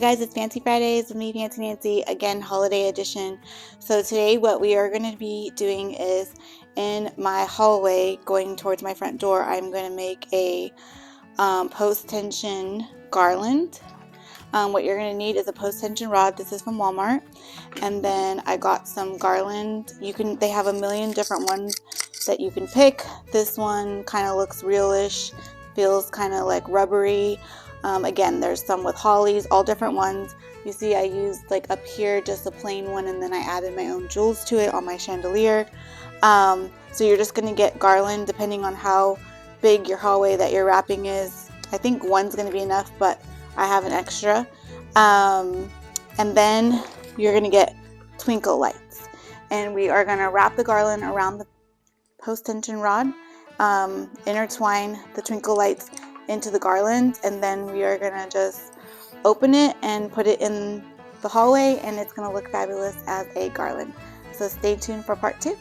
guys, it's Fancy Fridays with me, Fancy Nancy, again, holiday edition. So today what we are going to be doing is in my hallway going towards my front door, I'm going to make a post tension garland. What you're going to need is a post tension rod. This is from Walmart. And then I got some garland. They have a million different ones that you can pick. This one kind of looks realish, feels kind of like rubbery. Again, there's some with hollies, all different ones. You see I used like up here just a plain one, and then I added my own jewels to it on my chandelier. So you're just going to get garland depending on how big your hallway that you're wrapping is. I think one's going to be enough, but I have an extra. And then you're going to get twinkle lights. And we are going to wrap the garland around the post tension rod, intertwine the twinkle lights into the garland, and then we are going to just open it and put it in the hallway, and it's going to look fabulous as a garland. So stay tuned for part 2.